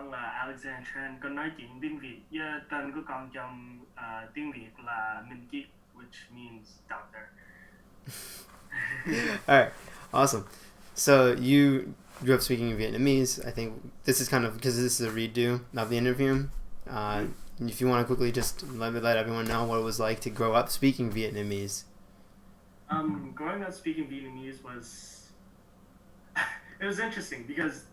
con là Alexandra, con nói chuyện tiếng Việt. Với tên của con trong tiếng Việt là Minh Kiệt, which means doctor. All right, awesome. So you grew up speaking Vietnamese. I think this is kind of because this is a redo of the interview. Uh, if you want to quickly just let everyone know what it was like to grow up speaking Vietnamese. Growing up speaking Vietnamese was it was interesting because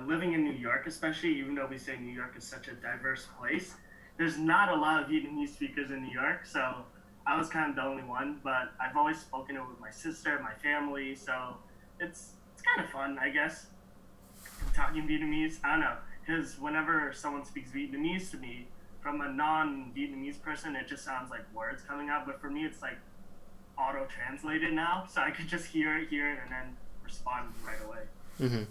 living in New York, especially, even though we say New York is such a diverse place, there's not a lot of Vietnamese speakers in New York. So I was kind of the only one, but I've always spoken it with my sister, my family. So it's kind of fun, I guess, talking Vietnamese. I don't know, because whenever someone speaks Vietnamese to me, from a non-Vietnamese person, it just sounds like words coming out. But for me, it's like auto-translated now, so I could just hear it, and then respond right away. Mm-hmm.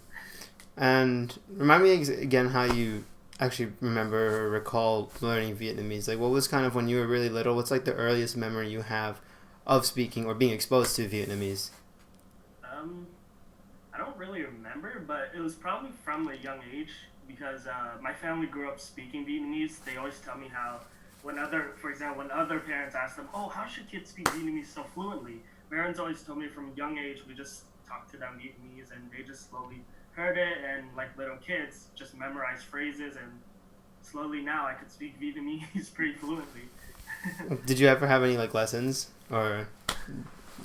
And remind me again how you actually remember or recall learning Vietnamese. Like, what was kind of when you were really little? What's like the earliest memory you have of speaking or being exposed to Vietnamese? I don't really remember, but it was probably from a young age because my family grew up speaking Vietnamese. They always tell me how when other parents ask them, "Oh, how should kids speak Vietnamese so fluently?" Parents always told me from a young age we just talked to them Vietnamese, and they just slowly heard it, and like little kids just memorized phrases, and slowly now I could speak Vietnamese pretty fluently. Did you ever have any like lessons or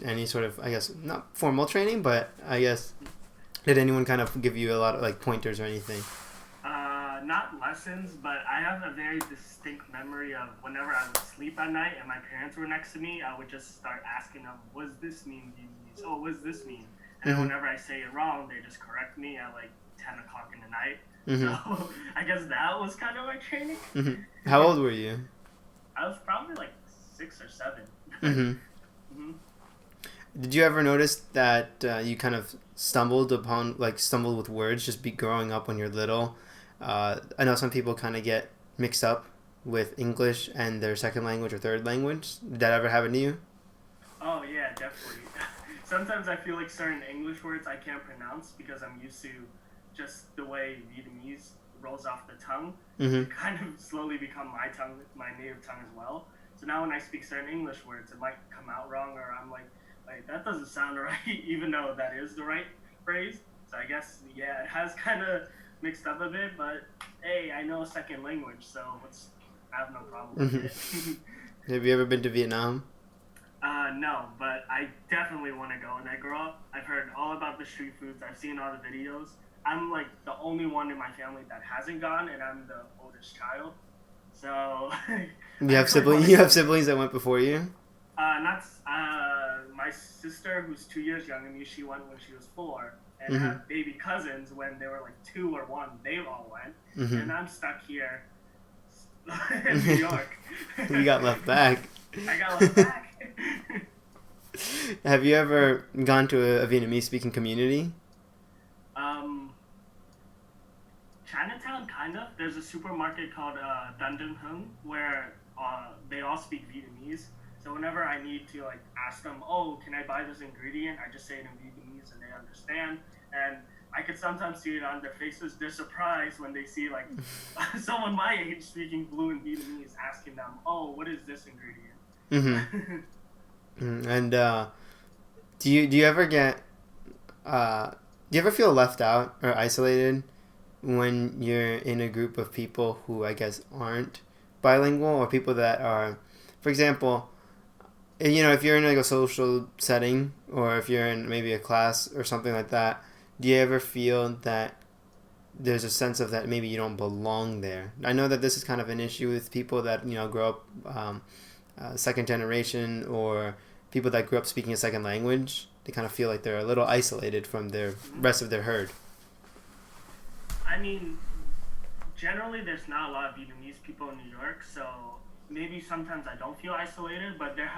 any sort of, I guess, not formal training, but I guess did anyone kind of give you a lot of like pointers or anything? Not lessons, but I have a very distinct memory of whenever I would sleep at night and my parents were next to me, I would just start asking them, "What does this mean, Vietnamese? Oh, what does this mean?" And Mm-hmm. whenever I say it wrong, they just correct me at like 10 o'clock in the night. Mm-hmm. So I guess that was kind of my training. Mm-hmm. How old were you? I was probably like 6 or 7. Mm-hmm. hmm Did you ever notice that you kind of stumbled with words just growing up when you're little? I know some people kind of get mixed up with English and their second language or third language. Did that ever happen to you? Oh, yeah, definitely. Sometimes I feel like certain English words I can't pronounce because I'm used to just the way Vietnamese rolls off the tongue. Mm-hmm. It kind of slowly become my native tongue as well. So now when I speak certain English words, it might come out wrong, or I'm like that doesn't sound right, even though that is the right phrase. So I guess, yeah, it has kind of mixed up a bit, but hey, I know a second language, so I have no problem with it. Have you ever been to Vietnam? No, but I definitely want to go. When I grow up, I've heard all about the street foods. I've seen all the videos. I'm like the only one in my family that hasn't gone, and I'm the oldest child. So You have siblings. You have siblings that went before you. Not my sister, who's 2 years younger than me. She went when she was 4, and I Mm-hmm. have baby cousins when they were like 2 or 1. They all went, Mm-hmm. and I'm stuck here in New York. You got left back. I got left back. Have you ever gone to a Vietnamese speaking community? Chinatown, kind of. There's a supermarket called Dun Hung where they all speak Vietnamese. So whenever I need to like ask them, "Oh, can I buy this ingredient?" I just say it in Vietnamese and they understand. And I could sometimes see it on their faces. They're surprised when they see like someone my age speaking fluent Vietnamese, asking them, "Oh, what is this ingredient?" Mm-hmm. And do you ever get do you ever feel left out or isolated when you're in a group of people who I guess aren't bilingual, or people that are, for example, if you're in like a social setting, or if you're in maybe a class or something like that, do you ever feel that there's a sense of that maybe you don't belong there? I know that this is kind of an issue with people that grow up second generation, or people that grew up speaking a second language. They kind of feel like they're a little isolated from the rest of their herd. I mean, generally there's not a lot of Vietnamese people in New York, so maybe sometimes I don't feel isolated, but there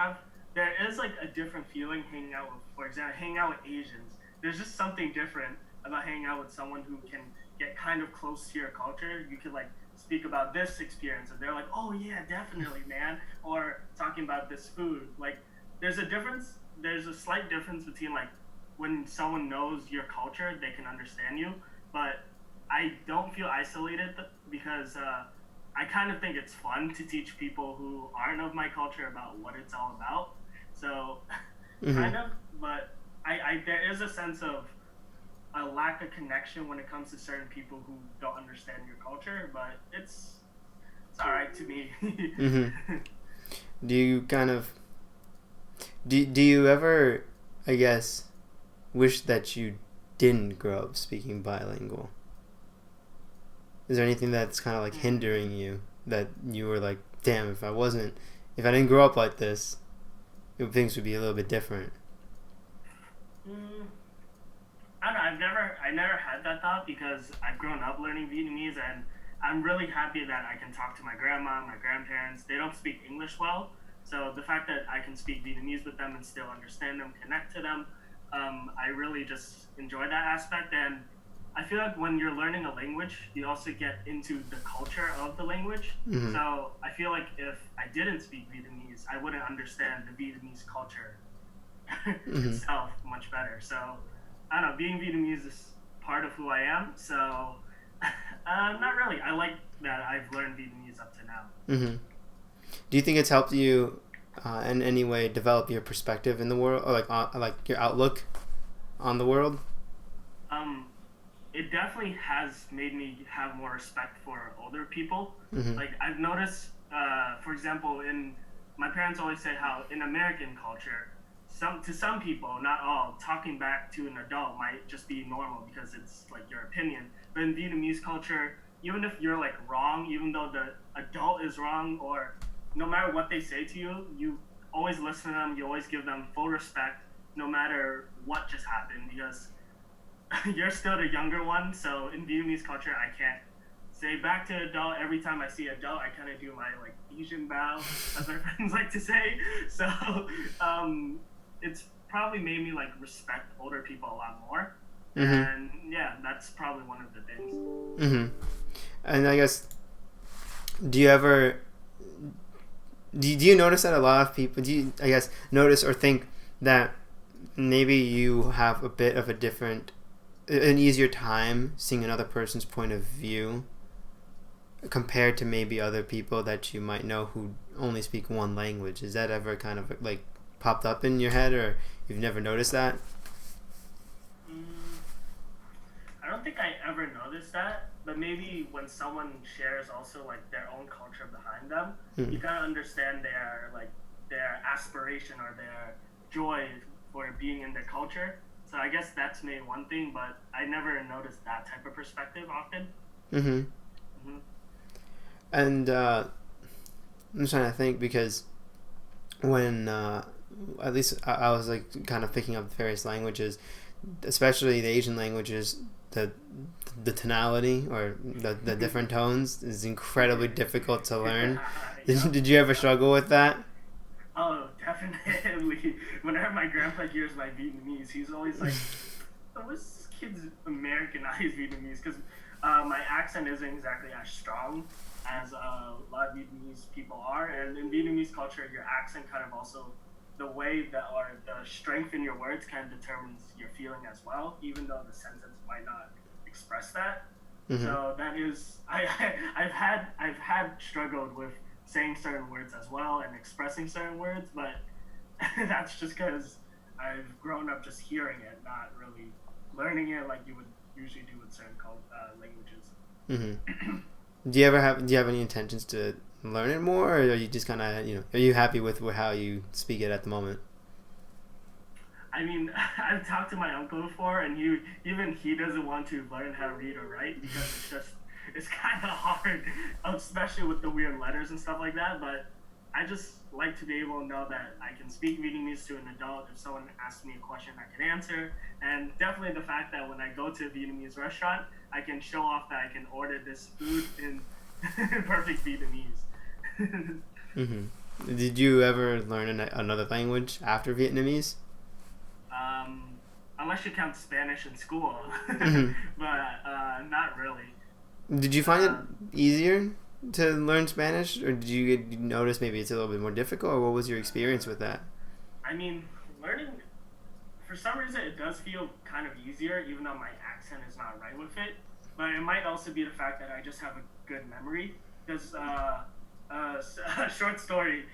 is like a different feeling hanging out with, for example, hanging out with Asians. There's just something different about hanging out with someone who can get kind of close to your culture. You could like speak about this experience, and they're like, "Oh yeah, definitely, man," or talking about this food. Like, there's a slight difference between like when someone knows your culture, they can understand you, but I don't feel isolated because I kind of think it's fun to teach people who aren't of my culture about what it's all about. So, Mm-hmm. kind of, but there is a sense of a lack of connection when it comes to certain people who don't understand your culture, but it's all right to me. Mm-hmm. Do you kind of do you ever, I guess, wish that you didn't grow up speaking bilingual? Is there anything that's kind of like hindering you that you were like, damn, if I didn't grow up like this, things would be a little bit different. Mm, I don't know. I never had that thought because I've grown up learning Vietnamese, and I'm really happy that I can talk to my grandma, my grandparents. They don't speak English well, so the fact that I can speak Vietnamese with them and still understand them, connect to them, I really just enjoy that aspect. And I feel like when you're learning a language, you also get into the culture of the language. Mm-hmm. So I feel like if I didn't speak Vietnamese, I wouldn't understand the Vietnamese culture Mm-hmm. itself much better. So I don't know, being Vietnamese is part of who I am. So not really. I like that I've learned Vietnamese up to now. Mm-hmm. Do you think it's helped you in any way develop your perspective in the world, or like your outlook on the world? Um, it definitely has made me have more respect for older people. Mm-hmm. Like I've noticed, for example, in my parents always say how in American culture, some people, not all, talking back to an adult might just be normal because it's like your opinion. But in Vietnamese culture, even if you're like wrong, even though the adult is wrong, or no matter what they say to you, you always listen to them. You always give them full respect, no matter what just happened, because you're still the younger one. So in Vietnamese culture, I can't say back to adult. Every time I see adult, I kind of do my like Asian bow, as my friends like to say. So it's probably made me like respect older people a lot more. Mm-hmm. And yeah, that's probably one of the things. Mm-hmm. And I guess, do you ever do you notice that a lot of people, do you, I guess, notice or think that maybe you have a bit of an easier time seeing another person's point of view compared to maybe other people that you might know who only speak one language? Is that ever kind of like popped up in your head, or you've never noticed that? Mm, I don't think I ever noticed that, but maybe when someone shares also like their own culture behind them, Mm-hmm. you kind of understand their aspiration or their joy for being in their culture. So I guess that's maybe one thing, but I never noticed that type of perspective often. Mm-hmm. Hmm. And I'm trying to think, because when at least I was like kind of picking up various languages, especially the Asian languages, the the tonality or the different tones is incredibly difficult to learn. Yep. Did you ever struggle with that? Oh, definitely. Whenever my grandpa hears my Vietnamese, he's always like, oh, what's this kid's Americanized Vietnamese? Because my accent isn't exactly as strong as a lot of Vietnamese people are. And in Vietnamese culture, your accent kind of also, the way that, or the strength in your words kind of determines your feeling as well, even though the sentence might not express that. Mm-hmm. So that is, I've had struggled with saying certain words as well and expressing certain words, but that's just because I've grown up just hearing it, not really learning it like you would usually do with certain languages. Mm-hmm. Do you have any intentions to learn it more, or are you just kind of, are you happy with how you speak it at the moment? I mean, I've talked to my uncle before, and he doesn't want to learn how to read or write because it's kind of hard, especially with the weird letters and stuff like that. But I just like to be able to know that I can speak Vietnamese to an adult. If someone asks me a question, I can answer. And definitely the fact that when I go to a Vietnamese restaurant, I can show off that I can order this food in perfect Vietnamese. Mm-hmm. Did you ever learn another language after Vietnamese? um, Unless you count Spanish in school, Mm-hmm. but not really. Did you find it Um, easier to learn Spanish, or did you notice maybe it's a little bit more difficult, or what was your experience with that? I mean, learning, for some reason, it does feel kind of easier, even though my accent is not right with it. but it might also be the fact that I just have a good memory. Because short story,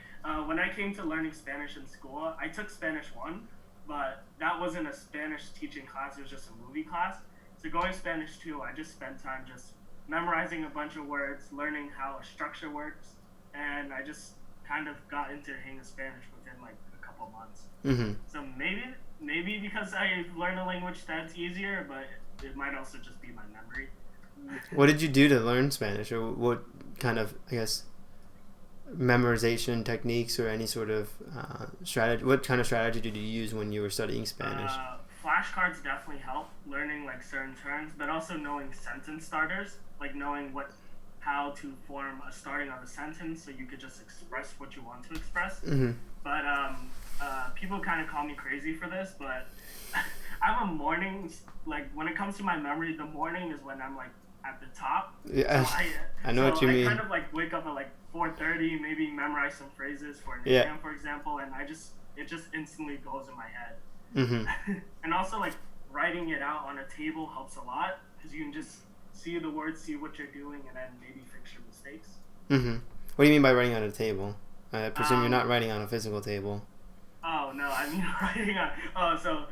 when I came to learning Spanish in school, I took Spanish 1, but that wasn't a Spanish teaching class, it was just a movie class. So going Spanish 2, I just spent time just memorizing a bunch of words, learning how a structure works, and I just kind of got into the hang of Spanish within like a couple months. Mm-hmm. So maybe because I learned a language that's easier, but it might also just be my memory. What did you do to learn Spanish, or what kind of, I guess, memorization techniques or any sort of strategy? What kind of strategy did you use when you were studying Spanish? Flashcards definitely help learning like certain terms, but also knowing sentence starters, like knowing how to form a starting of a sentence so you could just express what you want to express. Mm-hmm. But people kind of call me crazy for this, but I'm a morning, like when it comes to my memory, the morning is when I'm like at the top. Yeah, So I know what you mean. I kind of like wake up at like 4:30, maybe memorize some phrases for an Yeah. exam, for example, and it just instantly goes in my head. Mm-hmm. And also like writing it out on a table helps a lot because you can just see the words, see what you're doing, and then maybe fix your mistakes. Mm-hmm. What do you mean by writing on a table? I presume you're not writing on a physical table. Oh no, I mean writing on.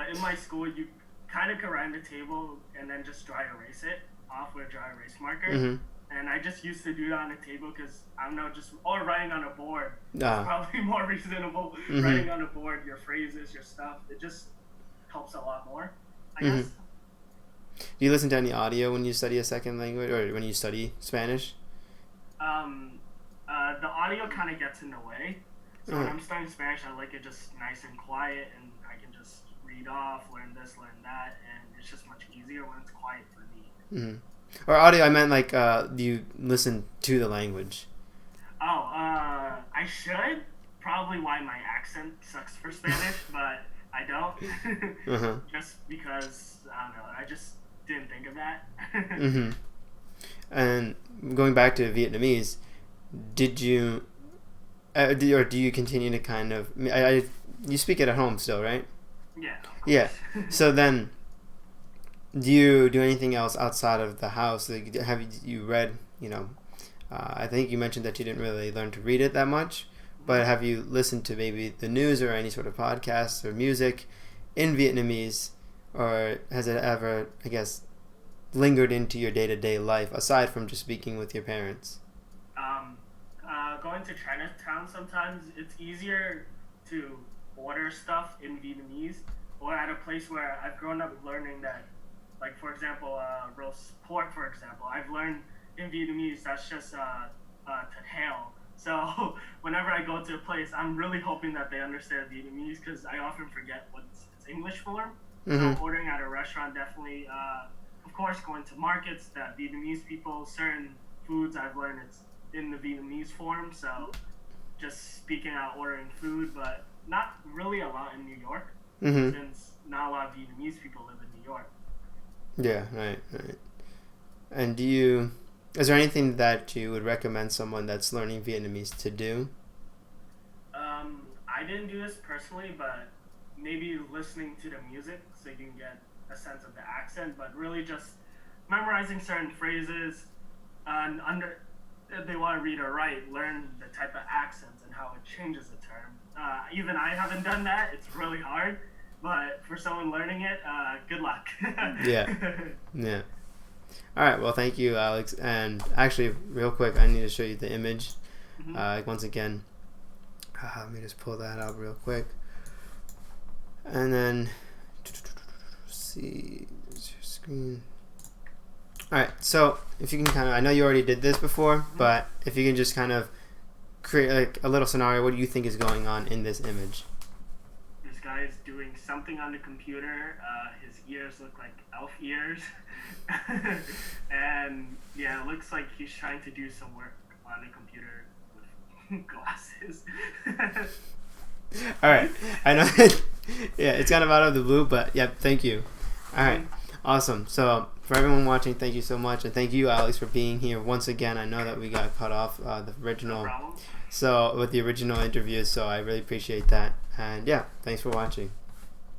In my school, you kind of could write on the table and then just dry erase it off with a dry erase marker. Mm-hmm. And I just used to do that on the table because I don't know, or writing on a board. Ah. It's probably more reasonable. Mm-hmm. Writing on a board, your phrases, your stuff, it just helps a lot more, I Mm-hmm. guess. Do you listen to any audio when you study a second language or when you study Spanish? The audio kind of gets in the way. So when Uh-huh. I'm studying Spanish, I like it just nice and quiet, and I can just read off, learn this, learn that, and it's just much easier when it's quiet for me. Mm-hmm. Or audio, I meant like, do you listen to the language? I should. Probably why my accent sucks for Spanish, but I don't. Uh-huh. Just because, I don't know, I just didn't think of that. Mm-hmm. And going back to Vietnamese, did you, or do you continue to kind of, you speak it at home still, right? Yeah. Yeah. So then, do you do anything else outside of the house? Like, have you read, I think you mentioned that you didn't really learn to read it that much, but have you listened to maybe the news or any sort of podcasts or music in Vietnamese, or has it ever, I guess, lingered into your day-to-day life aside from just speaking with your parents? Going to Chinatown sometimes, it's easier to order stuff in Vietnamese, or at a place where I've grown up learning that, like for example, roast pork, for example, I've learned in Vietnamese that's just to hail. So whenever I go to a place, I'm really hoping that they understand Vietnamese because I often forget what its English form. Mm-hmm. So ordering at a restaurant definitely, of course, going to markets that Vietnamese people, certain foods I've learned it's in the Vietnamese form. So just speaking out, ordering food, but not really a lot in New York Mm-hmm. since not a lot of Vietnamese people live in New York. Yeah, right. And is there anything that you would recommend someone that's learning Vietnamese to do? I didn't do this personally, but maybe listening to the music so you can get a sense of the accent, but really just memorizing certain phrases, and if they want to read or write, learn the type of accents and how it changes the term. Even I haven't done that. It's really hard, but for someone learning it, good luck. Yeah. Yeah. All right. Well, thank you, Alex. And actually, real quick, I need to show you the image. Mm-hmm. Once again, let me just pull that out real quick. And then, see, there's your screen. All right. So if you can kind of, I know you already did this before, but if you can just kind of create like a little scenario, what do you think is going on in this image? This guy is doing something on the computer. His ears look like elf ears. And yeah, it looks like he's trying to do some work on the computer with glasses. All right. I know. Yeah, it's kind of out of the blue, but yeah, thank you. All right. Awesome. So for everyone watching, thank you so much. And thank you, Alex, for being here once again. I know that we got cut off the original. No problem. So with the original interview, so I really appreciate that. And yeah, thanks for watching.